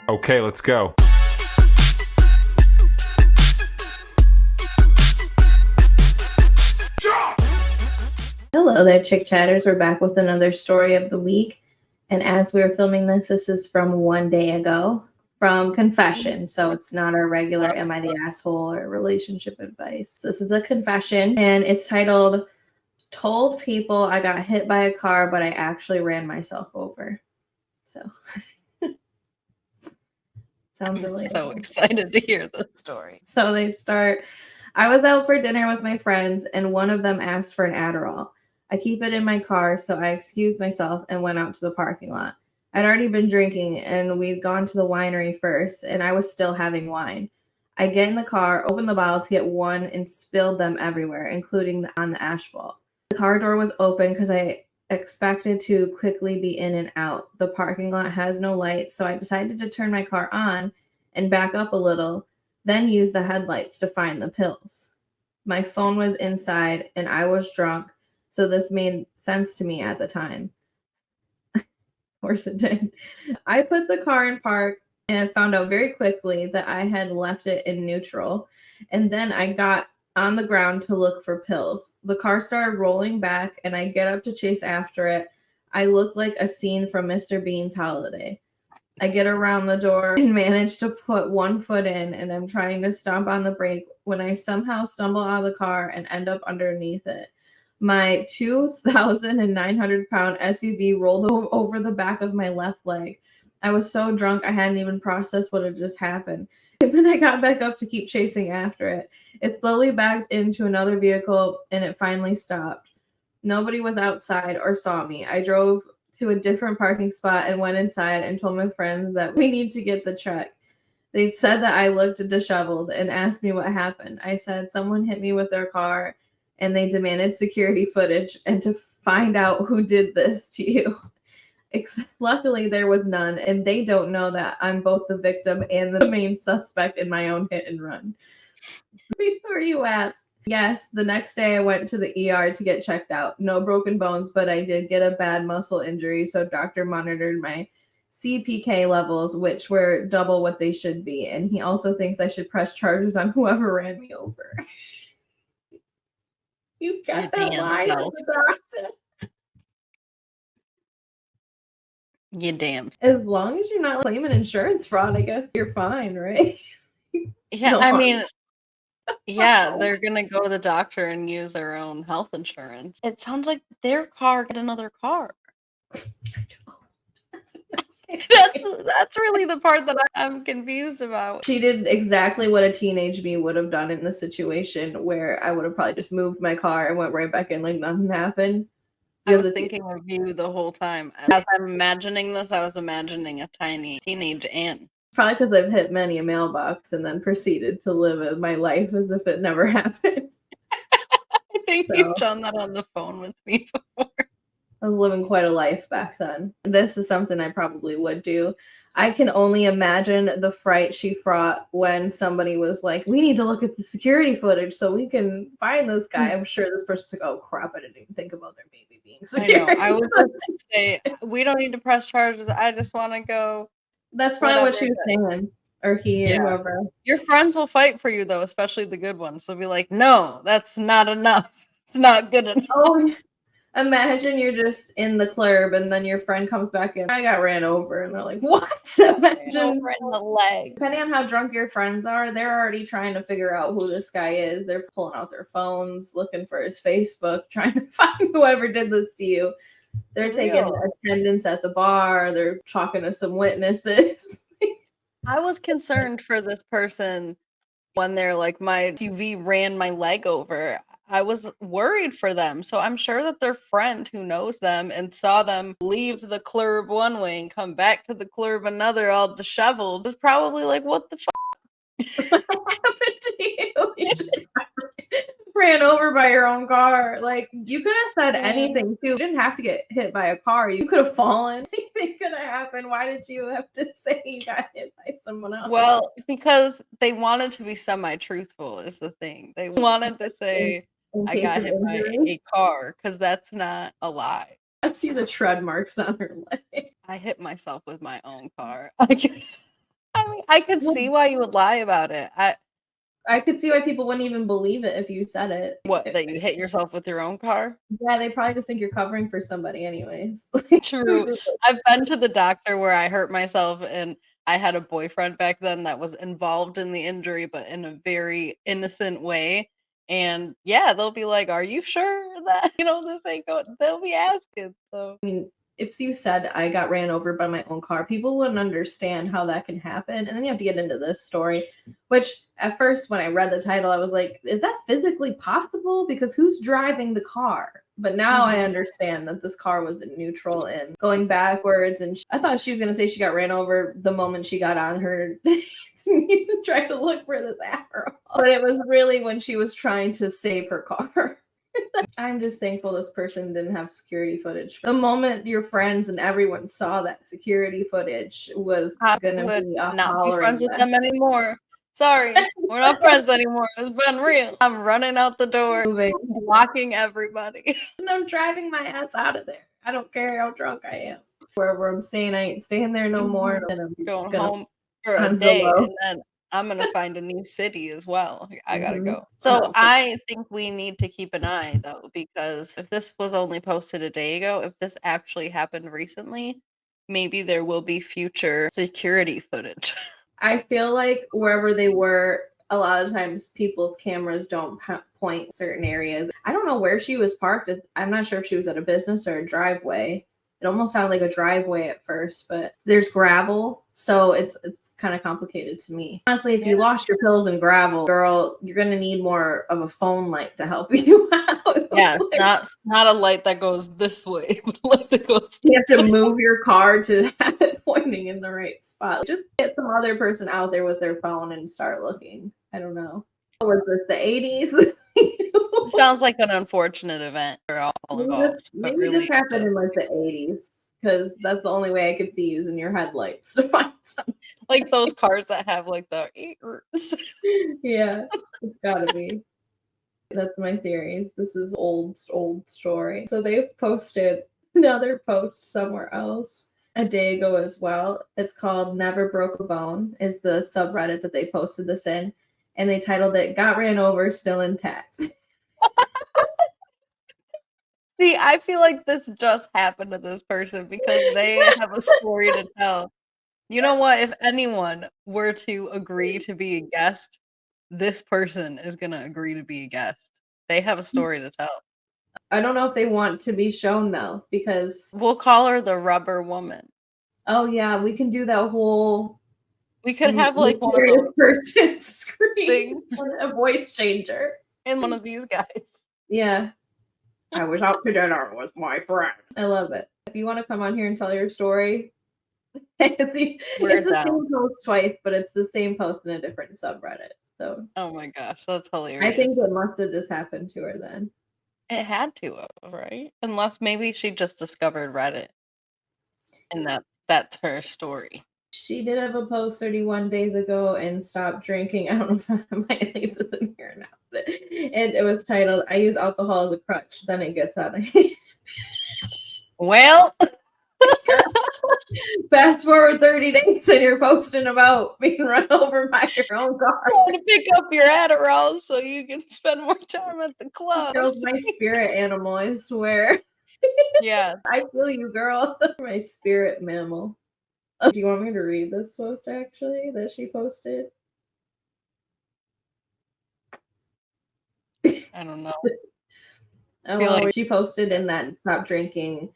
Okay, let's go. Hello there, Chick Chatters. We're back with another story of the week. And as we were filming this is from one day ago from Confession. So it's not our regular Am I the Asshole or relationship advice. This is a confession, and it's titled Told People I Got Hit by a Car, but I actually ran myself over. So sounds I'm so excited to hear this story. So they start, I was out for dinner with my friends, and one of them asked for an Adderall. I keep it in my car, so I excused myself and went out to the parking lot. I'd already been drinking, and we'd gone to the winery first, and I was still having wine. I get in the car, open the bottle to get one, and spilled them everywhere, including on the asphalt. The car door was open because I expected to quickly be in and out. The parking lot has no lights, so I decided to turn my car on and back up a little, then use the headlights to find the pills. My phone was inside, and I was drunk, so this made sense to me at the time. Of course it did. I put the car in park, and I found out very quickly that I had left it in neutral, and then I got on the ground to look for pills. The car started rolling back, and I get up to chase after it. I look like a scene from Mr. Bean's Holiday. I get around the door and manage to put one foot in, and I'm trying to stomp on the brake when I somehow stumble out of the car and end up underneath it. My 2,900-pound SUV rolled over the back of my left leg. I was so drunk I hadn't even processed what had just happened. When I got back up to keep chasing after it, it slowly backed into another vehicle, and it finally stopped. Nobody was outside or saw me. I drove to a different parking spot and went inside and told my friends that we need to get the check. They said that I looked disheveled and asked me what happened. I said someone hit me with their car, and they demanded security footage and to find out who did this to you. Luckily, there was none, and they don't know that I'm both the victim and the main suspect in my own hit and run. Before you ask, yes, the next day I went to the ER to get checked out. No broken bones, but I did get a bad muscle injury, so doctor monitored my CPK levels, which were double what they should be, and he also thinks I should press charges on whoever ran me over. You got that line of the doctor. You damn. As long as you're not claiming insurance fraud, I guess you're fine, right? Yeah, No I harm. mean, yeah, they're gonna go to the doctor and use their own health insurance. It sounds like their car got another car. That's really the part that I'm confused about. She did exactly what a teenage me would have done in the situation, where I would have probably just moved my car and went right back in like nothing happened. I was thinking of you the whole time. As I'm imagining this, I was imagining a tiny teenage Anne. Probably because I've hit many a mailbox and then proceeded to live my life as if it never happened. I think you've done that on the phone with me before. I was living quite a life back then. This is something I probably would do. I can only imagine the fright she brought when somebody was like, we need to look at the security footage so we can find this guy. I'm sure this person's like, oh crap, I didn't even think about their baby being security. I know. I would just say, we don't need to press charges. I just want to go. That's probably what she was saying. Or he, or whoever. Your friends will fight for you, though, especially the good ones. They'll be like, no, that's not enough. It's not good enough. Oh, imagine you're just in the club and then your friend comes back in. I got ran over, and they're like, what? Imagine in the leg. Depending on how drunk your friends are, they're already trying to figure out who this guy is. They're pulling out their phones, looking for his Facebook, trying to find whoever did this to you. They're taking attendance at the bar. They're talking to some witnesses. I was concerned for this person when they're like, my SUV ran my leg over. I was worried for them. So I'm sure that their friend who knows them and saw them leave the club one way and come back to the club another all disheveled was probably like, what the fuck? What happened to you? You just ran over by your own car. Like, you could have said anything too. You didn't have to get hit by a car. You could have fallen. Anything could have happened. Why did you have to say you got hit by someone else? Well, because they wanted to be semi-truthful is the thing. They wanted to say, I got hit by a car, because that's not a lie. I see the tread marks on her leg. I hit myself with my own car. I mean, I could see why you would lie about it. I could see why people wouldn't even believe it if you said it. What, that you hit yourself with your own car? Yeah, they probably just think you're covering for somebody anyways. True. I've been to the doctor where I hurt myself, and I had a boyfriend back then that was involved in the injury, but in a very innocent way. And yeah, they'll be like, "Are you sure that this ain't going?" They'll be asking. So I mean, if you said I got ran over by my own car, people wouldn't understand how that can happen. And then you have to get into this story, which at first, when I read the title, I was like, is that physically possible? Because who's driving the car? But now I understand that this car was in neutral and going backwards. And I thought she was going to say she got ran over the moment she got on her knees and tried to look for this arrow. But it was really when she was trying to save her car. I'm just thankful this person didn't have security footage. The moment your friends and everyone saw that security footage was going to be a not be friends with match. them anymore. Sorry, we're not friends anymore. It's been real. I'm running out the door, blocking everybody. And I'm driving my ass out of there. I don't care how drunk I am. Wherever I'm staying, I ain't staying there no more. And I'm going home for a day, and then I'm gonna find a new city as well. I gotta go. So I think we need to keep an eye though, because if this was only posted a day ago, if this actually happened recently, maybe there will be future security footage. I feel like wherever they were, a lot of times people's cameras don't point certain areas. I don't know where she was parked. I'm not sure if she was at a business or a driveway. It almost sounded like a driveway at first, but there's gravel, so it's kind of complicated to me. Honestly, if you lost your pills in gravel, girl, you're gonna need more of a phone light to help you out. Yeah, it's not a light that goes this way, but a light that goes. You have to move your car to have it pointing in the right spot. Just get some other person out there with their phone and start looking. I don't know. What was this, the 80s? Sounds like an unfortunate event for all involved. Maybe this happened in like the 80s, because that's the only way I could see using your headlights to find something. Like those cars that have like the Yeah, it's gotta be. That's my theories. This is old story. So they've posted another post somewhere else a day ago as well. It's called Never Broke a Bone, is the subreddit that they posted this in. And they titled it, Got Ran Over, Still Intact. See, I feel like this just happened to this person because they have a story to tell. You know what? If anyone were to agree to be a guest, this person is going to agree to be a guest. They have a story to tell. I don't know if they want to be shown, though, because... We'll call her the rubber woman. Oh, yeah, we can do that whole... We could have like one of those person scream, a voice changer. In one of these guys. Yeah. I was out to dinner with my friend. I love it. If you want to come on here and tell your story, it's the same post twice, but it's the same post in a different subreddit. So. Oh my gosh, that's hilarious. I think it must have just happened to her then. It had to have, right? Unless maybe she just discovered Reddit, and that's her story. She did have a post 31 days ago and stopped drinking. I don't know if I might leave this in here now. But it was titled, I use alcohol as a crutch. Then it gets out of hand. Well, fast forward 30 days and you're posting about being run over by your own car. I want to pick up your Adderall so you can spend more time at the club. Girl's my spirit animal, I swear. Yeah. I feel you, girl. My spirit mammal. Do you want me to read this post, actually, that she posted? I don't know. She posted in that stop drinking.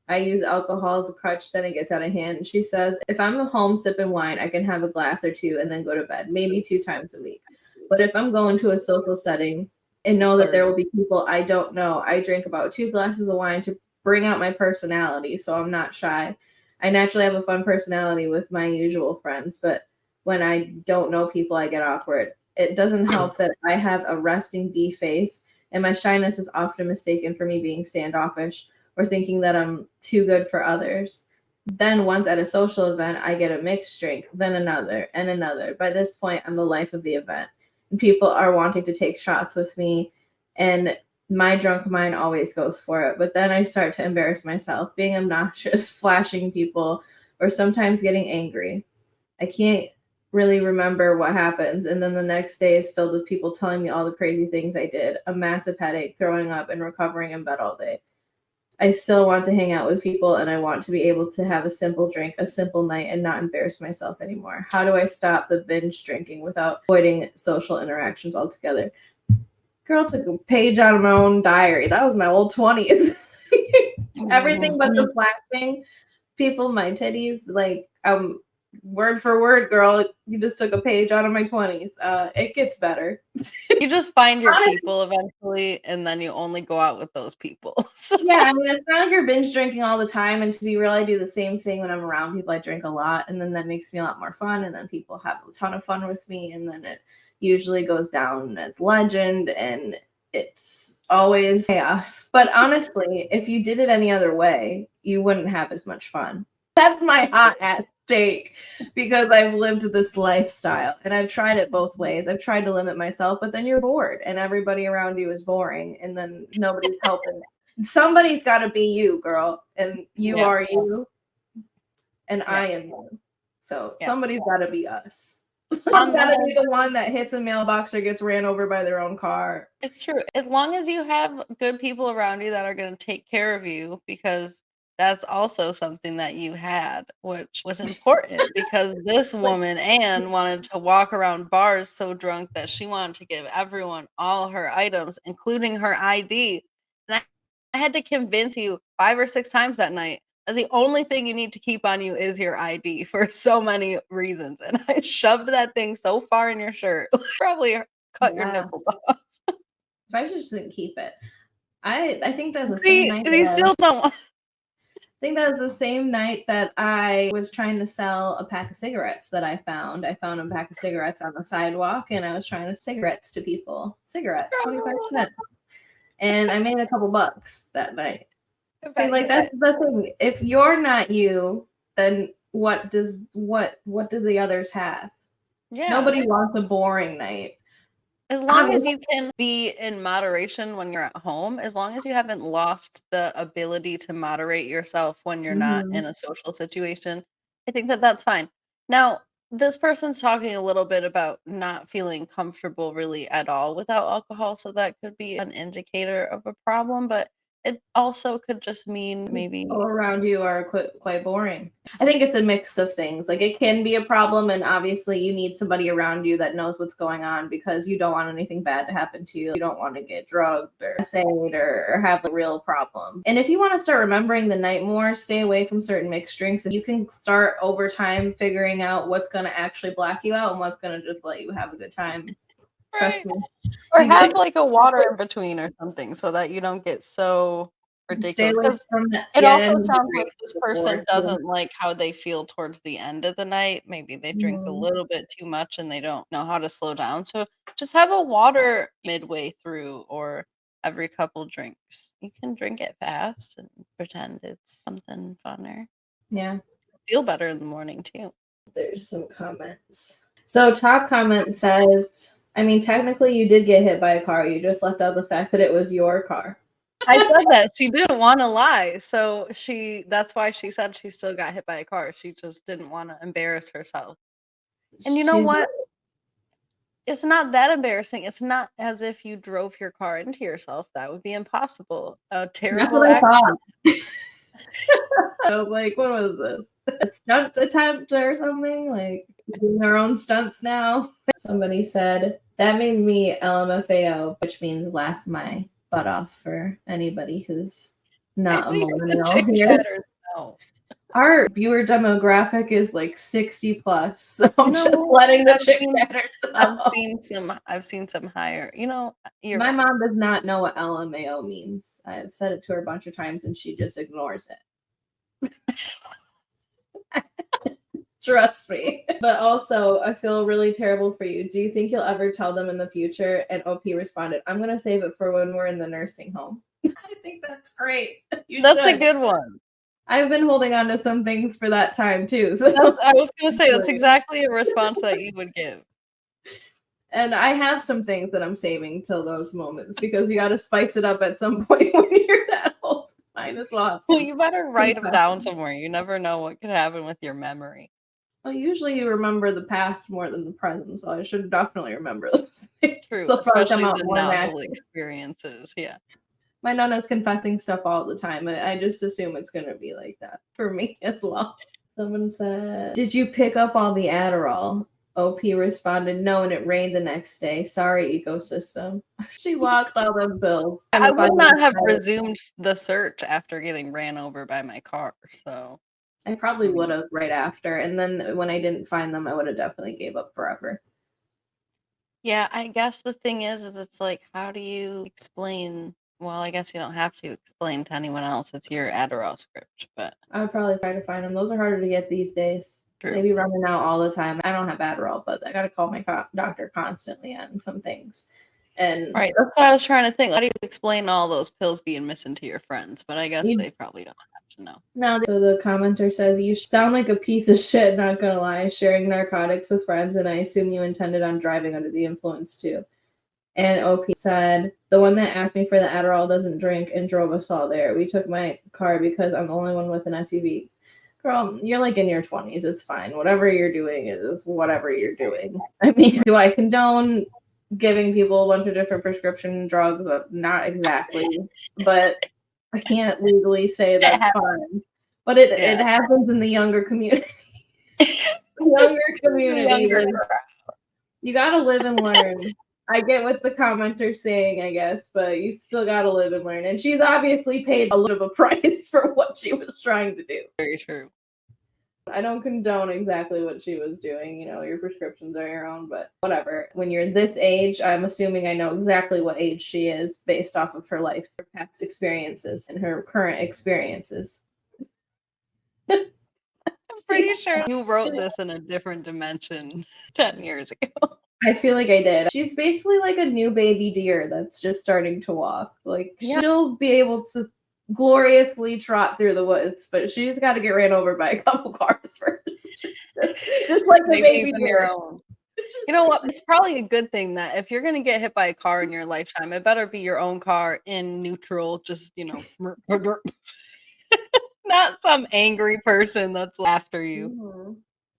I use alcohol as a crutch, then it gets out of hand. She says, if I'm at home sipping wine, I can have a glass or two and then go to bed, maybe 2 times a week. But if I'm going to a social setting and know that there will be people I don't know, I drink about 2 glasses of wine to bring out my personality, so I'm not shy. I naturally have a fun personality with my usual friends, but when I don't know people, I get awkward. It doesn't help that I have a resting bee face, and my shyness is often mistaken for me being standoffish or thinking that I'm too good for others. Then once at a social event, I get a mixed drink, then another and another. By this point, I'm the life of the event. And people are wanting to take shots with me, and my drunk mind always goes for it. But then I start to embarrass myself, being obnoxious, flashing people, or sometimes getting angry. I can't really remember what happens. And then the next day is filled with people telling me all the crazy things I did, a massive headache, throwing up, and recovering in bed all day. I still want to hang out with people, and I want to be able to have a simple drink, a simple night, and not embarrass myself anymore. How do I stop the binge drinking without avoiding social interactions altogether? Girl, took a page out of my own diary. That was my old 20s. Everything but the flashing, people, my titties, like, word for word, girl, you just took a page out of my 20s. It gets better. You just find your people eventually, and then you only go out with those people. So. Yeah, I mean, it's not like you're binge drinking all the time. And to be real, I do the same thing when I'm around people. I drink a lot, and then that makes me a lot more fun. And then people have a ton of fun with me, and then it usually goes down as legend, and it's always chaos. But honestly, if you did it any other way, you wouldn't have as much fun. That's my hot ass take, because I've lived this lifestyle and I've tried it both ways. I've tried to limit myself, but then you're bored and everybody around you is boring, and then nobody's helping. Somebody's got to be you, girl, and you are you, and I am you. So somebody's got to be us. I'm got to be the one that hits a mailbox or gets ran over by their own car. It's true. As long as you have good people around you that are going to take care of you, because that's also something that you had, which was important, because this woman, Anne, wanted to walk around bars so drunk that she wanted to give everyone all her items, including her ID. And I had to convince you 5 or 6 times that night that the only thing you need to keep on you is your ID for so many reasons. And I shoved that thing so far in your shirt, probably cut your nipples off. If I just didn't keep it. I think that's the same night. You still don't want. I think that was the same night that I was trying to sell a pack of cigarettes that I found. I found a pack of cigarettes on the sidewalk, and I was trying to cigarettes to people. Cigarettes, 25 cents. And I made a couple bucks that night. See, like, that's the thing. If you're not you, then what do the others have? Yeah. Nobody wants a boring night. As long as you can be in moderation when you're at home, as long as you haven't lost the ability to moderate yourself when you're not in a social situation, I think that that's fine. Now, this person's talking a little bit about not feeling comfortable really at all without alcohol, so that could be an indicator of a problem, but it also could just mean maybe all around you are quite boring. I think it's a mix of things. Like, it can be a problem, and obviously you need somebody around you that knows what's going on, because you don't want anything bad to happen to you. You don't want to get drugged or saved or have a real problem. And if you want to start remembering the night more, stay away from certain mixed drinks. And you can start over time figuring out what's going to actually black you out and what's going to just let you have a good time. Trust me. Or have like a water in between or something, so that you don't get so ridiculous. Because it also sounds like this person doesn't like how they feel towards the end of the night. Maybe they drink a little bit too much and they don't know how to slow down. So just have a water midway through or every couple drinks. You can drink it fast and pretend it's something funner. Yeah. Feel better in the morning too. There's some comments. So top comment says, I mean, technically you did get hit by a car. You just left out the fact that it was your car. I said that. She didn't want to lie. So that's why she said she still got hit by a car. She just didn't want to embarrass herself. And you know what? It's not that embarrassing. It's not as if you drove your car into yourself. That would be impossible. A terrible accident. I was like, what was this? A stunt attempt or something? Like, doing their own stunts now? Somebody said, that made me LMFAO, which means laugh my butt off, for anybody who's not a millennial here. No. Our viewer demographic is like 60 plus, so I'm just letting the ChickChatters know. I've seen some higher. My mom does not know what LMAO means. I've said it to her a bunch of times, and she just ignores it. Trust me. But also, I feel really terrible for you. Do you think you'll ever tell them in the future? And OP responded, I'm going to save it for when we're in the nursing home. I think that's great. That's a good one. I've been holding on to some things for that time too. So I was going to say, that's exactly a response that you would give. And I have some things that I'm saving till those moments, because you got to spice it up at some point when you're that old. Might as well. Well, you better write them down somewhere. You never know what could happen with your memory. Well, usually you remember the past more than the present, so I should definitely remember those things. True, They'll probably come especially out the more novel natural. experiences, yeah. My Nana's confessing stuff all the time. I just assume it's gonna be like that for me as well. Someone said, "Did you pick up all the Adderall?" OP responded, "No, and it rained the next day. Sorry, ecosystem." She lost all them bills. I would not have resumed the search after getting ran over by my car, so I probably would have right after, and then when I didn't find them, I would have definitely gave up forever. Yeah, I guess the thing is it's like, how do you explain well, I guess you don't have to explain to anyone else it's your Adderall script, but I would probably try to find them. Those are harder to get these days. true. They be running out all the time. I don't have Adderall, but I gotta call my doctor constantly on some things. And Right, that's what I was trying to think. How do you explain all those pills being missing to your friends? But I guess they probably don't have to know. no, so the commenter says, "You sound like a piece of shit, not gonna lie, sharing narcotics with friends, and I assume you intended on driving under the influence too." And OP said, "The one that asked me for the Adderall doesn't drink and drove us all there. We took my car because I'm the only one with an SUV." Girl, you're like in your 20s. It's fine. Whatever you're doing is whatever you're doing. I mean, do I condone giving people a bunch of different prescription drugs? Not exactly. But I can't legally say that's fine. But it happens in the younger community. Younger community. You gotta live and learn. I get what the commenter's saying, I guess, but you still gotta live and learn. And she's obviously paid a little bit of a price for what she was trying to do. Very true. I don't condone exactly what she was doing. You know, your prescriptions are your own, but whatever. When you're this age, I'm assuming I know exactly what age she is based off of her life, her past experiences, and her current experiences. I'm pretty sure you wrote this in a different dimension 10 years ago. I feel like I did. She's basically like a new baby deer that's just starting to walk. Like, she'll be able to gloriously trot through the woods, but she's got to get ran over by a couple cars first. just like the baby deer. You know what? It's probably a good thing that if you're going to get hit by a car in your lifetime, it better be your own car in neutral, just, you know, not some angry person that's after you. Mm-hmm.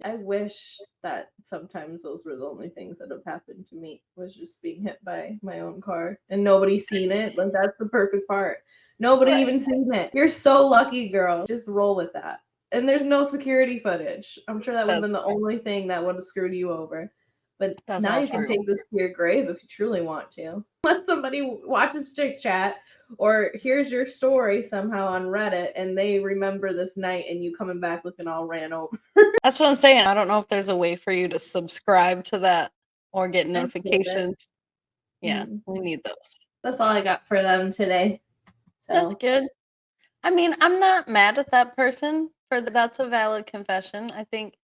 I wish that sometimes those were the only things that have happened to me, was just being hit by my own car and nobody's seen it. Like, that's the perfect part. Nobody even seen it. You're so lucky, girl. Just roll with that. And there's no security footage. I'm sure that would have been the only thing that would have screwed you over. But now you can take this to your grave if you truly want to. Let somebody watches Chick Chat or hears your story somehow on Reddit and they remember this night and you coming back looking all ran over. That's what I'm saying. I don't know if there's a way for you to subscribe to that or get notifications. Yeah, we need those. That's all I got for them today. So. That's good. I mean, I'm not mad at that person that's a valid confession. I think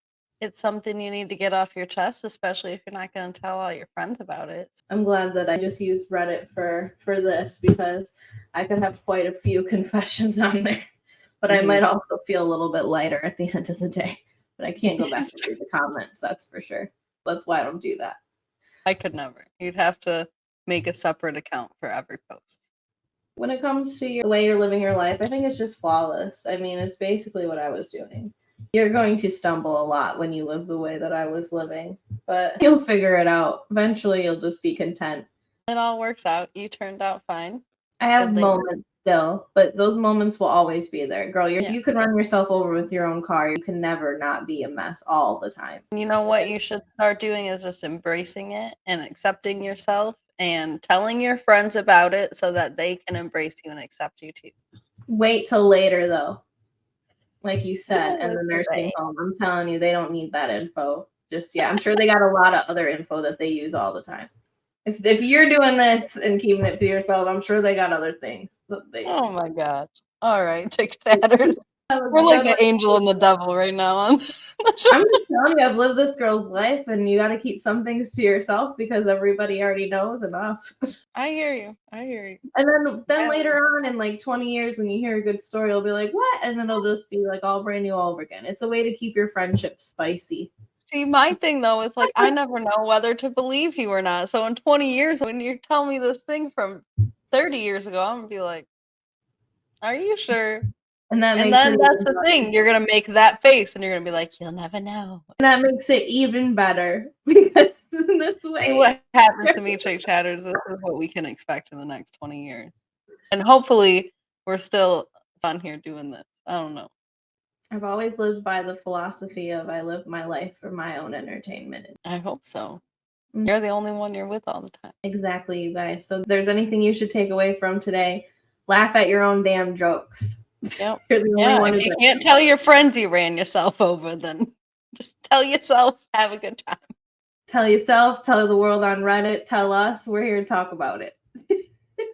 it's something you need to get off your chest, especially if you're not going to tell all your friends about it. I'm glad that I just used Reddit for this because I could have quite a few confessions on there. But I might also feel a little bit lighter at the end of the day. But I can't go back to read the comments, that's for sure. That's why I don't do that. I could never. You'd have to make a separate account for every post. When it comes to the way you're living your life, I think it's just flawless. I mean, it's basically what I was doing. You're going to stumble a lot when you live the way that I was living, but you'll figure it out. Eventually, you'll just be content. It all works out. You turned out fine. I have moments still, but those moments will always be there. Girl, you can run yourself over with your own car. You can never not be a mess all the time. You know what you should start doing is just embracing it and accepting yourself and telling your friends about it so that they can embrace you and accept you too. Wait till later, though. Like you said, in the nursing home. I'm telling you, they don't need that info. I'm sure they got a lot of other info that they use all the time. If you're doing this and keeping it to yourself, I'm sure they got other things. Oh my gosh. All right, ChickChatters. We're like the angel and the devil right now. I'm just telling you, I've lived this girl's life, and you got to keep some things to yourself because everybody already knows enough. I hear you. And then later on, in like 20 years, when you hear a good story, you'll be like, what? And then it'll just be like all brand new all over again. It's a way to keep your friendship spicy. See, my thing, though, is like, I never know whether to believe you or not. So in 20 years, when you tell me this thing from 30 years ago, I'm going to be like, are you sure? And that And makes then it that's even the better. thing. You're gonna make that face, and you're gonna be like, "You'll never know." And that makes it even better because this way. See what happens to me, Chick Chatters. This is what we can expect in the next 20 years, and hopefully, we're still on here doing this. I don't know. I've always lived by the philosophy of I live my life for my own entertainment. I hope so. Mm. You're the only one you're with all the time. Exactly, you guys. So if there's anything you should take away from today, laugh at your own damn jokes. Yep. You're the only Yeah. one If who you does. can't tell your friends you ran yourself over, then just tell yourself, have a good time. Tell yourself, tell the world on Reddit, tell us. We're here to talk about it.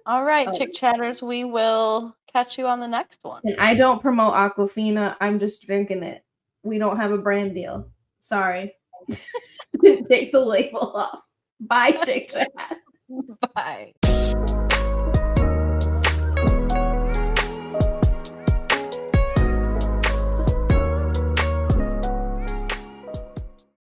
All right, Oh. Chick Chatters, we will catch you on the next one. And I don't promote Awkwafina. I'm just drinking it. We don't have a brand deal. Sorry. Take the label off. Bye, Chick Chat. Bye.